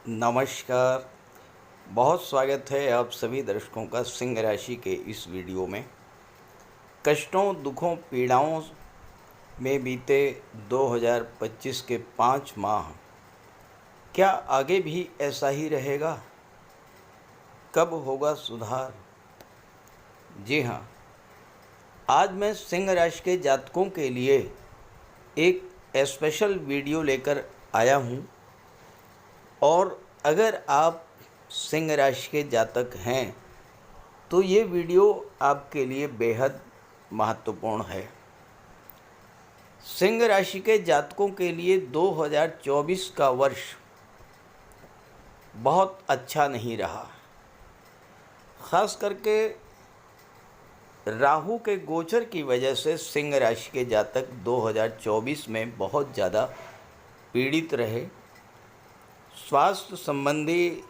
नमस्कार। बहुत स्वागत है आप सभी दर्शकों का सिंह राशि के इस वीडियो में। कष्टों, दुखों, पीड़ाओं में बीते 2025 के 5 माह क्या आगे भी ऐसा ही रहेगा? कब होगा सुधार? जी हाँ, आज मैं सिंह राशि के जातकों के लिए एक स्पेशल वीडियो लेकर आया हूँ। और अगर आप सिंह राशि के जातक हैं तो ये वीडियो आपके लिए बेहद महत्वपूर्ण है। सिंह राशि के जातकों के लिए 2024 का वर्ष बहुत अच्छा नहीं रहा। ख़ास करके राहु के गोचर की वजह से सिंह राशि के जातक 2024 में बहुत ज़्यादा पीड़ित रहे। स्वास्थ्य संबंधी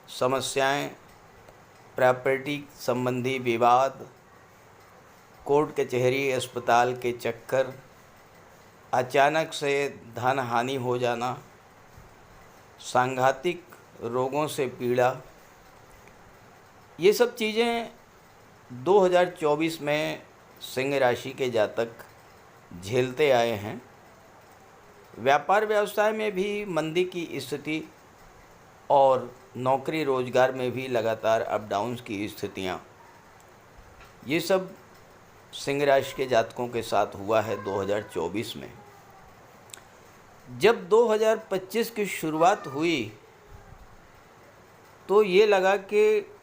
समस्याएं, प्रॉपर्टी संबंधी विवाद, कोर्ट कचहरी, अस्पताल के चक्कर, अचानक से धन हानि हो जाना, सांघातिक रोगों से पीड़ा, ये सब चीज़ें 2024 में सिंह राशि के जातक झेलते आए हैं। व्यापार व्यवसाय में भी मंदी की स्थिति और नौकरी रोजगार में भी लगातार अप डाउन्स की स्थितियाँ, ये सब सिंह राशि के जातकों के साथ हुआ है 2024 में। जब 2025 की शुरुआत हुई तो ये लगा कि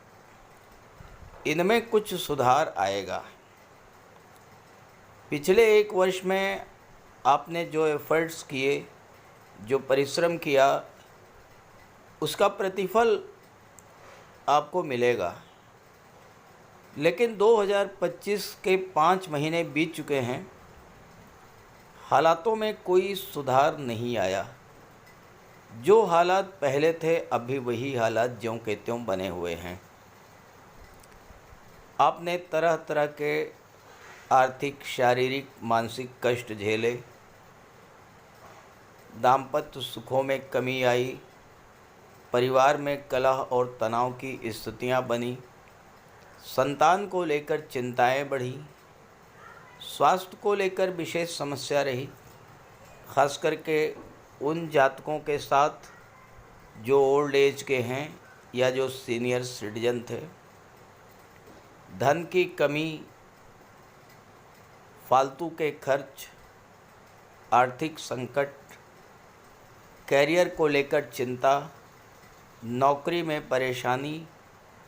इनमें कुछ सुधार आएगा। पिछले एक वर्ष में आपने जो एफर्ट्स किए, जो परिश्रम किया, उसका प्रतिफल आपको मिलेगा। लेकिन 2025 के 5 महीने बीत चुके हैं, हालातों में कोई सुधार नहीं आया। जो हालात पहले थे अभी वही हालात ज्यों के त्यों बने हुए हैं। आपने तरह तरह के आर्थिक, शारीरिक, मानसिक कष्ट झेले, दाम्पत्य सुखों में कमी आई, परिवार में कलह और तनाव की स्थितियां बनी, संतान को लेकर चिंताएं बढ़ी, स्वास्थ्य को लेकर विशेष समस्या रही। खास करके उन जातकों के साथ जो ओल्ड एज के हैं या जो सीनियर सिटीजन थे। धन की कमी, फालतू के खर्च, आर्थिक संकट, कैरियर को लेकर चिंता, नौकरी में परेशानी,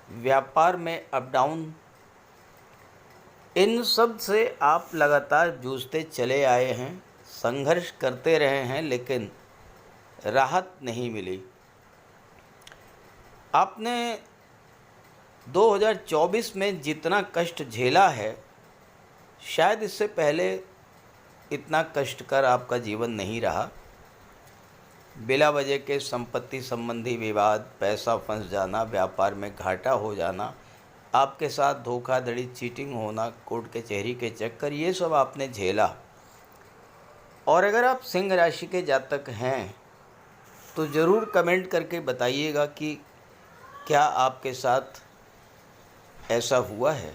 व्यापार में अप डाउन, इन सब से आप लगातार जूझते चले आए हैं, संघर्ष करते रहे हैं, लेकिन राहत नहीं मिली। आपने 2024 में जितना कष्ट झेला है, शायद इससे पहले इतना कष्टकर आपका जीवन नहीं रहा। बिला वजह के संपत्ति संबंधी विवाद, पैसा फंस जाना, व्यापार में घाटा हो जाना, आपके साथ धोखाधड़ी, चीटिंग होना, कोर्ट कचहरी के चक्कर, ये सब आपने झेला। और अगर आप सिंह राशि के जातक हैं तो ज़रूर कमेंट करके बताइएगा कि क्या आपके साथ ऐसा हुआ है।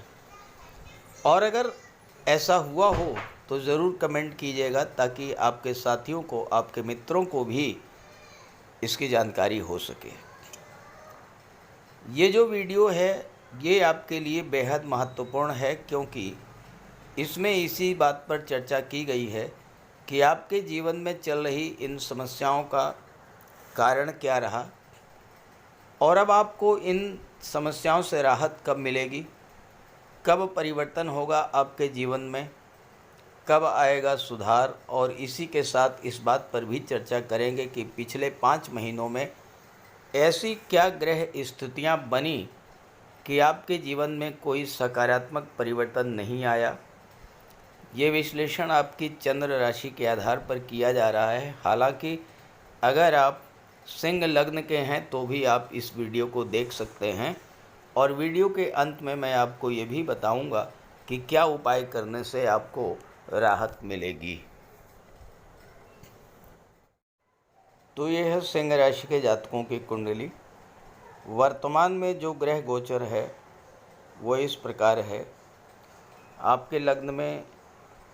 और अगर ऐसा हुआ हो तो ज़रूर कमेंट कीजिएगा, ताकि आपके साथियों को, आपके मित्रों को भी इसकी जानकारी हो सके। ये जो वीडियो है ये आपके लिए बेहद महत्वपूर्ण है, क्योंकि इसमें इसी बात पर चर्चा की गई है कि आपके जीवन में चल रही इन समस्याओं का कारण क्या रहा और अब आपको इन समस्याओं से राहत कब मिलेगी, कब परिवर्तन होगा आपके जीवन में, कब आएगा सुधार। और इसी के साथ इस बात पर भी चर्चा करेंगे कि पिछले 5 महीनों में ऐसी क्या ग्रह स्थितियां बनी कि आपके जीवन में कोई सकारात्मक परिवर्तन नहीं आया। ये विश्लेषण आपकी चंद्र राशि के आधार पर किया जा रहा है। हालांकि अगर आप सिंह लग्न के हैं तो भी आप इस वीडियो को देख सकते हैं। और वीडियो के अंत में मैं आपको ये भी बताऊंगा कि क्या उपाय करने से आपको राहत मिलेगी। तो ये है सिंह राशि के जातकों की कुंडली। वर्तमान में जो ग्रह गोचर है वो इस प्रकार है। आपके लग्न में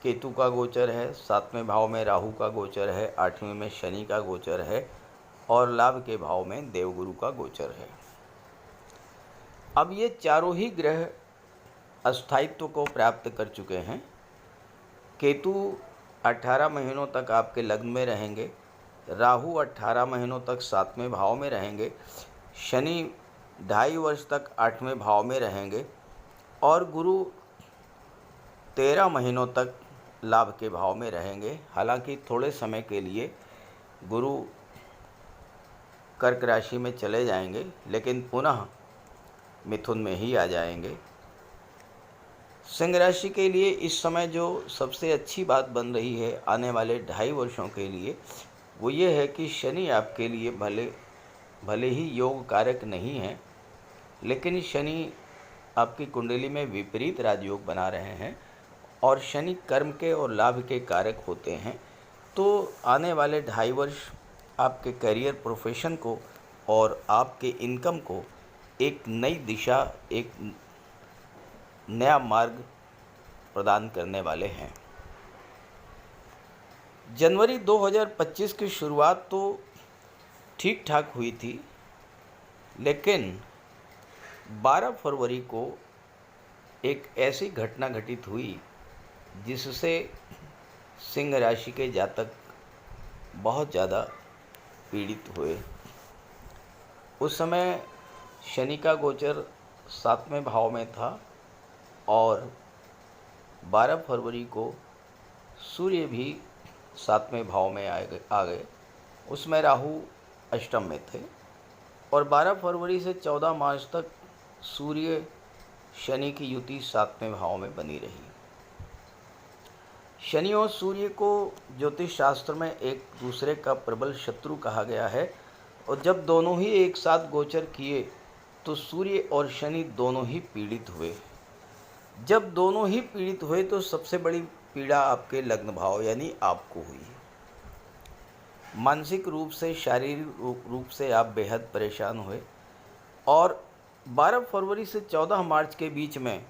केतु का गोचर है, 7वें भाव में राहु का गोचर है, 8वें में शनि का गोचर है और लाभ के भाव में देवगुरु का गोचर है। अब ये चारों ही ग्रह अस्थायित्व को प्राप्त कर चुके हैं। केतु 18 महीनों तक आपके लग्न में रहेंगे, राहु 18 महीनों तक 7वें भाव में रहेंगे, शनि 2.5 वर्ष तक 8वें भाव में रहेंगे और गुरु 13 महीनों तक लाभ के भाव में रहेंगे। हालांकि थोड़े समय के लिए गुरु कर्क राशि में चले जाएंगे, लेकिन पुनः मिथुन में ही आ जाएंगे। सिंह राशि के लिए इस समय जो सबसे अच्छी बात बन रही है आने वाले 2.5 वर्षों के लिए, वो ये है कि शनि आपके लिए भले ही योग कारक नहीं है, लेकिन शनि आपकी कुंडली में विपरीत राजयोग बना रहे हैं और शनि कर्म के और लाभ के कारक होते हैं। तो आने वाले 2.5 वर्ष आपके करियर, प्रोफेशन को और आपके इनकम को एक नई दिशा, एक नया मार्ग प्रदान करने वाले हैं। जनवरी 2025 की शुरुआत तो ठीक ठाक हुई थी, लेकिन 12 फरवरी को एक ऐसी घटना घटित हुई जिससे सिंह राशि के जातक बहुत ज़्यादा पीड़ित हुए। उस समय शनि का गोचर 7वें भाव में था और 12 फरवरी को सूर्य भी 7वें भाव में आ गए। उसमें राहु अष्टम में थे और 12 फरवरी से 14 मार्च तक सूर्य शनि की युति 7वें भाव में बनी रही। शनि और सूर्य को ज्योतिष शास्त्र में एक दूसरे का प्रबल शत्रु कहा गया है और जब दोनों ही एक साथ गोचर किए तो सूर्य और शनि दोनों ही पीड़ित हुए। जब दोनों ही पीड़ित हुए तो सबसे बड़ी पीड़ा आपके लग्न भाव यानी आपको हुई। मानसिक रूप से, शारीरिक रूप से आप बेहद परेशान हुए और 12 फरवरी से 14 मार्च के बीच में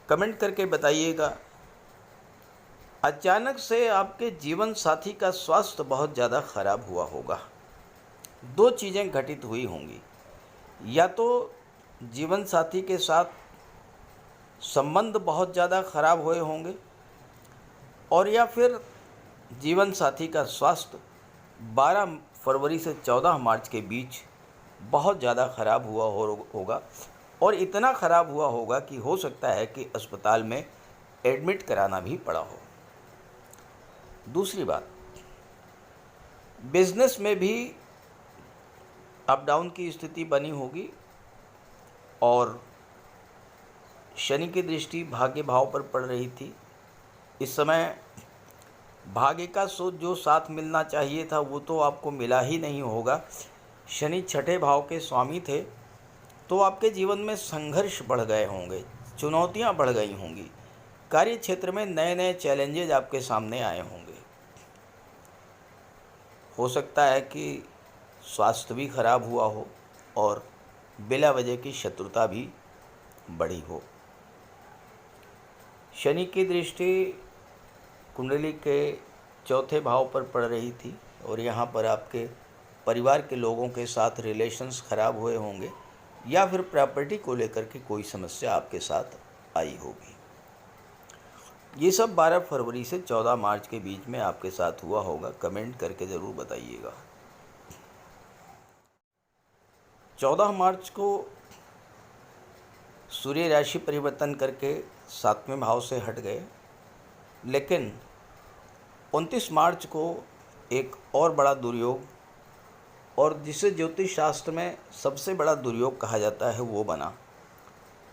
कमेंट करके बताइएगा, अचानक से आपके जीवन साथी का स्वास्थ्य बहुत ज़्यादा खराब हुआ होगा। 2 चीज़ें घटित हुई होंगी, या तो जीवन साथी के साथ संबंध बहुत ज़्यादा खराब हुए होंगे और या फिर जीवन साथी का स्वास्थ्य 12 फरवरी से 14 मार्च के बीच बहुत ज़्यादा खराब हुआ होगा और इतना खराब हुआ होगा कि हो सकता है कि अस्पताल में एडमिट कराना भी पड़ा हो। दूसरी बात, बिजनेस में भी अप डाउन की स्थिति बनी होगी और शनि की दृष्टि भाग्य भाव पर पड़ रही थी। इस समय भाग्य का जो साथ मिलना चाहिए था वो तो आपको मिला ही नहीं होगा। शनि 6ठे भाव के स्वामी थे, तो आपके जीवन में संघर्ष बढ़ गए होंगे, चुनौतियां बढ़ गई होंगी, कार्य क्षेत्र में नए नए चैलेंजेज आपके सामने आए होंगे। हो सकता है कि स्वास्थ्य भी खराब हुआ हो और बिला वजह की शत्रुता भी बढ़ी हो। शनि की दृष्टि कुंडली के 4थे भाव पर पड़ रही थी और यहाँ पर आपके परिवार के लोगों के साथ रिलेशंस खराब हुए होंगे या फिर प्रॉपर्टी को लेकर के कोई समस्या आपके साथ आई होगी। ये सब 12 फरवरी से 14 मार्च के बीच में आपके साथ हुआ होगा। कमेंट करके ज़रूर बताइएगा। 14 मार्च को सूर्य राशि परिवर्तन करके 7वें भाव से हट गए, लेकिन 29 मार्च को एक और बड़ा दुर्योग, और जिसे ज्योतिष शास्त्र में सबसे बड़ा दुर्योग कहा जाता है, वो बना।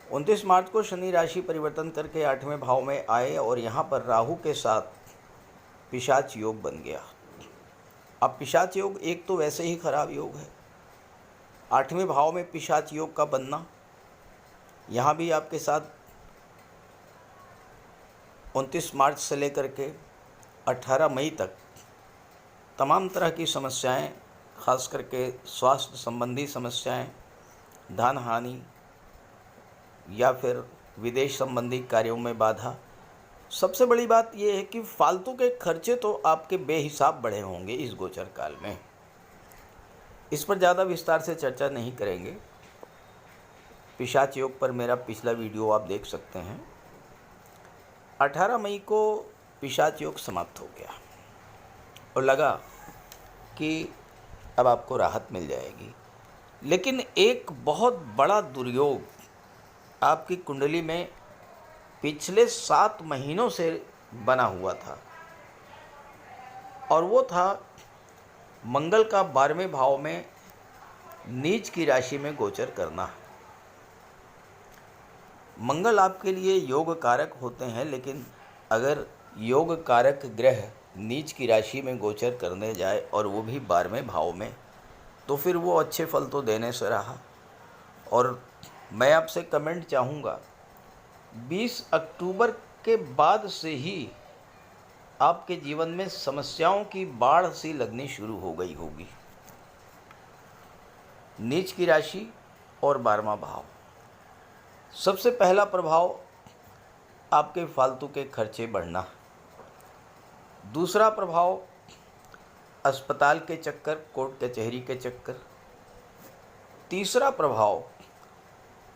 29 मार्च को शनि राशि परिवर्तन करके 8वें भाव में आए और यहाँ पर राहु के साथ पिशाच योग बन गया। अब पिशाच योग एक तो वैसे ही खराब योग है, 8वें भाव में पिशाच योग का बनना, यहाँ भी आपके साथ 29 मार्च से लेकर के 18 मई तक तमाम तरह की समस्याएं, खास करके स्वास्थ्य संबंधी समस्याएं, धन हानि या फिर विदेश संबंधी कार्यों में बाधा। सबसे बड़ी बात यह है कि फालतू के खर्चे तो आपके बेहिसाब बढ़े होंगे इस गोचर काल में। इस पर ज़्यादा विस्तार से चर्चा नहीं करेंगे। पिशाच योग पर मेरा पिछला वीडियो आप देख सकते हैं। 18 मई को पिशाच योग समाप्त हो गया और लगा कि अब आपको राहत मिल जाएगी, लेकिन एक बहुत बड़ा दुर्योग आपकी कुंडली में पिछले 7 महीनों से बना हुआ था, और वो था मंगल का 12वें भाव में नीच की राशि में गोचर करना। मंगल आपके लिए योग कारक होते हैं, लेकिन अगर योग कारक ग्रह नीच की राशि में गोचर करने जाए और वो भी 12वें भाव में, तो फिर वो अच्छे फल तो देने से रहा। और मैं आपसे कमेंट चाहूँगा, 20 अक्टूबर के बाद से ही आपके जीवन में समस्याओं की बाढ़ सी लगनी शुरू हो गई होगी। नीच की राशि और 12वां भाव, सबसे पहला प्रभाव आपके फालतू के खर्चे बढ़ना। दूसरा प्रभाव अस्पताल के चक्कर, कोर्ट कचहरी के चक्कर। तीसरा प्रभाव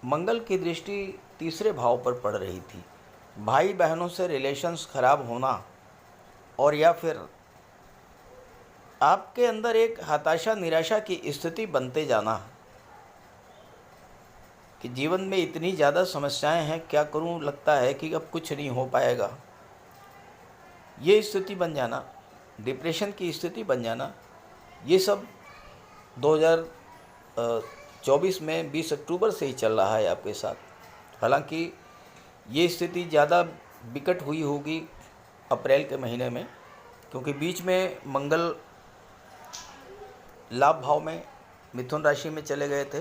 मंगल की दृष्टि तीसरे भाव पर पड़ रही थी, भाई बहनों से रिलेशंस खराब होना, और या फिर आपके अंदर एक हताशा निराशा की स्थिति बनते जाना कि जीवन में इतनी ज़्यादा समस्याएं हैं, क्या करूं, लगता है कि अब कुछ नहीं हो पाएगा। ये स्थिति बन जाना, डिप्रेशन की स्थिति बन जाना, ये सब 2024 में 20 अक्टूबर से ही चल रहा है आपके साथ। हालांकि ये स्थिति ज़्यादा विकट हुई होगी अप्रैल के महीने में, क्योंकि बीच में मंगल लाभ भाव में मिथुन राशि में चले गए थे।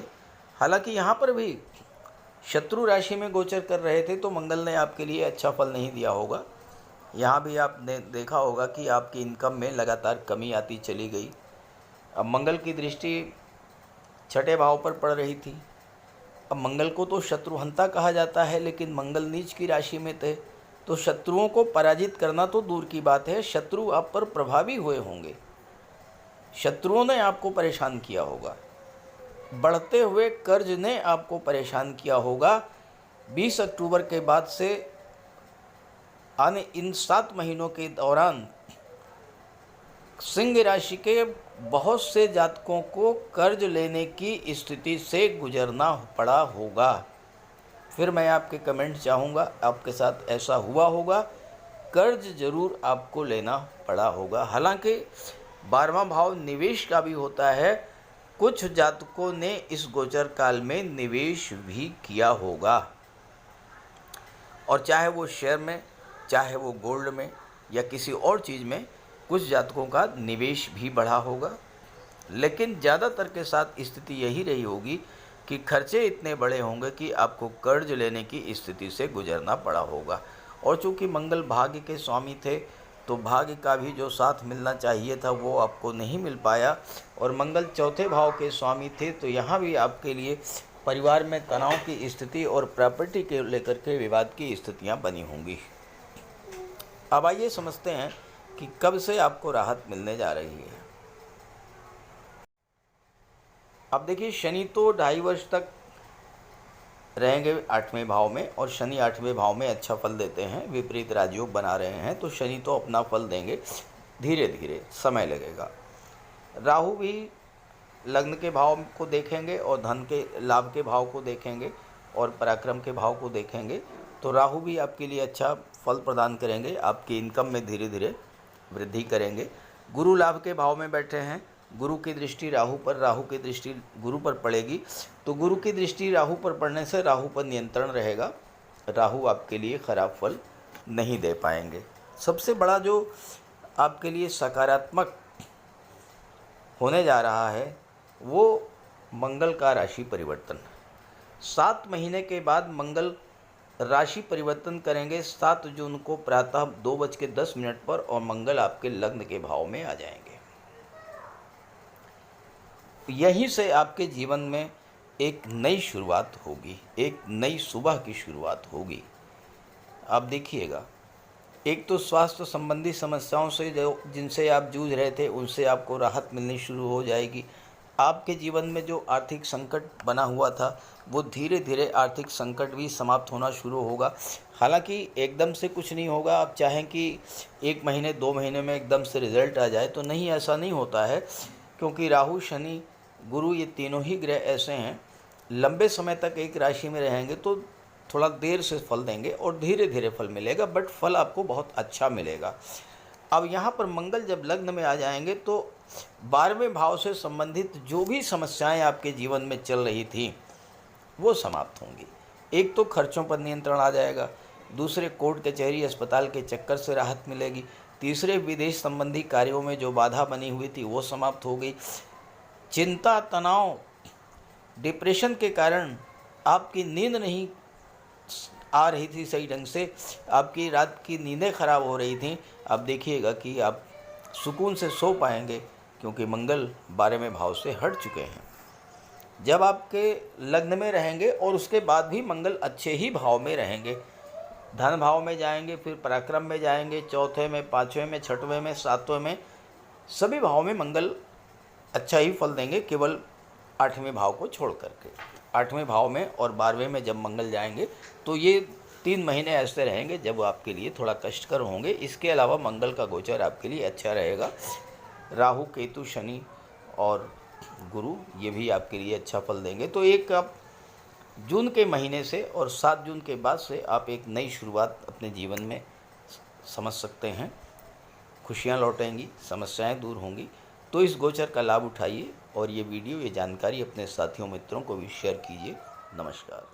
हालांकि यहाँ पर भी शत्रु राशि में गोचर कर रहे थे, तो मंगल ने आपके लिए अच्छा फल नहीं दिया होगा। यहाँ भी आपने देखा होगा कि आपकी इनकम में लगातार कमी आती चली गई। अब मंगल की दृष्टि 6ठे भाव पर पड़ रही थी। अब मंगल को तो शत्रुहंता कहा जाता है, लेकिन मंगल नीच की राशि में थे, तो शत्रुओं को पराजित करना तो दूर की बात है, शत्रु आप पर प्रभावी हुए होंगे। शत्रुओं ने आपको परेशान किया होगा, बढ़ते हुए कर्ज ने आपको परेशान किया होगा। 20 अक्टूबर के बाद से आने इन 7 महीनों के दौरान सिंह राशि के बहुत से जातकों को कर्ज लेने की स्थिति से गुजरना पड़ा होगा। फिर मैं आपके कमेंट चाहूँगा, आपके साथ ऐसा हुआ होगा, कर्ज जरूर आपको लेना पड़ा होगा। हालांकि 12वां भाव निवेश का भी होता है, कुछ जातकों ने इस गोचर काल में निवेश भी किया होगा, और चाहे वो शेयर में, चाहे वो गोल्ड में या किसी और चीज़ में, कुछ जातकों का निवेश भी बढ़ा होगा। लेकिन ज़्यादातर के साथ स्थिति यही रही होगी कि खर्चे इतने बड़े होंगे कि आपको कर्ज लेने की स्थिति से गुजरना पड़ा होगा। और चूँकि मंगल भाग्य के स्वामी थे, तो भाग्य का भी जो साथ मिलना चाहिए था वो आपको नहीं मिल पाया, और मंगल 4थे भाव के स्वामी थे, तो यहाँ भी आपके लिए परिवार में तनाव की स्थिति और प्रॉपर्टी के लेकर के विवाद की स्थितियाँ बनी होंगी। अब आइए समझते हैं कि कब से आपको राहत मिलने जा रही है। अब देखिए, शनि तो 2.5 वर्ष तक रहेंगे 8वें भाव में, और शनि 8वें भाव में अच्छा फल देते हैं, विपरीत राजयोग बना रहे हैं, तो शनि तो अपना फल देंगे, धीरे धीरे समय लगेगा। राहु भी लग्न के भाव को देखेंगे और धन के लाभ के भाव को देखेंगे और पराक्रम के भाव को देखेंगे, तो राहु भी आपके लिए अच्छा फल प्रदान करेंगे, आपकी इनकम में धीरे धीरे वृद्धि करेंगे। गुरु लाभ के भाव में बैठे हैं, गुरु की दृष्टि राहु पर, राहु की दृष्टि गुरु पर पड़ेगी, तो गुरु की दृष्टि राहु पर पड़ने से राहु पर नियंत्रण रहेगा, राहु आपके लिए खराब फल नहीं दे पाएंगे। सबसे बड़ा जो आपके लिए सकारात्मक होने जा रहा है वो मंगल का राशि परिवर्तन। 7 महीने के बाद मंगल राशि परिवर्तन करेंगे 7 जून को प्रातः 2:10 पर, और मंगल आपके लग्न के भाव में आ जाएंगे। यहीं से आपके जीवन में एक नई शुरुआत होगी, एक नई सुबह की शुरुआत होगी। आप देखिएगा, एक तो स्वास्थ्य संबंधी समस्याओं से जो जिनसे आप जूझ रहे थे उनसे आपको राहत मिलनी शुरू हो जाएगी। आपके जीवन में जो आर्थिक संकट बना हुआ था वो धीरे धीरे आर्थिक संकट भी समाप्त होना शुरू होगा। हालांकि एकदम से कुछ नहीं होगा, आप चाहें कि 1 महीने 2 महीने में एकदम से रिजल्ट आ जाए तो नहीं, ऐसा नहीं होता है। क्योंकि राहु, शनि, गुरु ये तीनों ही ग्रह ऐसे हैं, लंबे समय तक एक राशि में रहेंगे तो थोड़ा देर से फल देंगे और धीरे धीरे फल मिलेगा, बट फल आपको बहुत अच्छा मिलेगा। अब यहाँ पर मंगल जब लग्न में आ जाएंगे तो 12वें भाव से संबंधित जो भी समस्याएं आपके जीवन में चल रही थी वो समाप्त होंगी। एक तो खर्चों पर नियंत्रण आ जाएगा, दूसरे कोर्ट कचहरी अस्पताल के चक्कर से राहत मिलेगी, तीसरे विदेश संबंधी कार्यों में जो बाधा बनी हुई थी वो समाप्त हो गई। चिंता, तनाव, डिप्रेशन के कारण आपकी नींद नहीं आ रही थी सही ढंग से, आपकी रात की नींदें खराब हो रही थीं, आप देखिएगा कि आप सुकून से सो पाएंगे क्योंकि मंगल 12वें भाव से हट चुके हैं। जब आपके लग्न में रहेंगे और उसके बाद भी मंगल अच्छे ही भाव में रहेंगे, धन भाव में जाएंगे, फिर पराक्रम में जाएंगे, चौथे में, 5वें में, 6वें में, 7वें में, सभी भाव में मंगल अच्छा ही फल देंगे, केवल 8वें भाव को छोड़ करके। 8वें भाव में और 12वें में जब मंगल जाएंगे तो ये 3 महीने ऐसे रहेंगे जब आपके लिए थोड़ा कष्टकर होंगे। इसके अलावा मंगल का गोचर आपके लिए अच्छा रहेगा। राहु, केतु, शनि और गुरु ये भी आपके लिए अच्छा फल देंगे। तो एक आप जून के महीने से और 7 जून के बाद से आप एक नई शुरुआत अपने जीवन में समझ सकते हैं। खुशियाँ लौटेंगी, समस्याएं दूर होंगी। तो इस गोचर का लाभ उठाइए और ये वीडियो, ये जानकारी अपने साथियों, मित्रों को भी शेयर कीजिए। नमस्कार।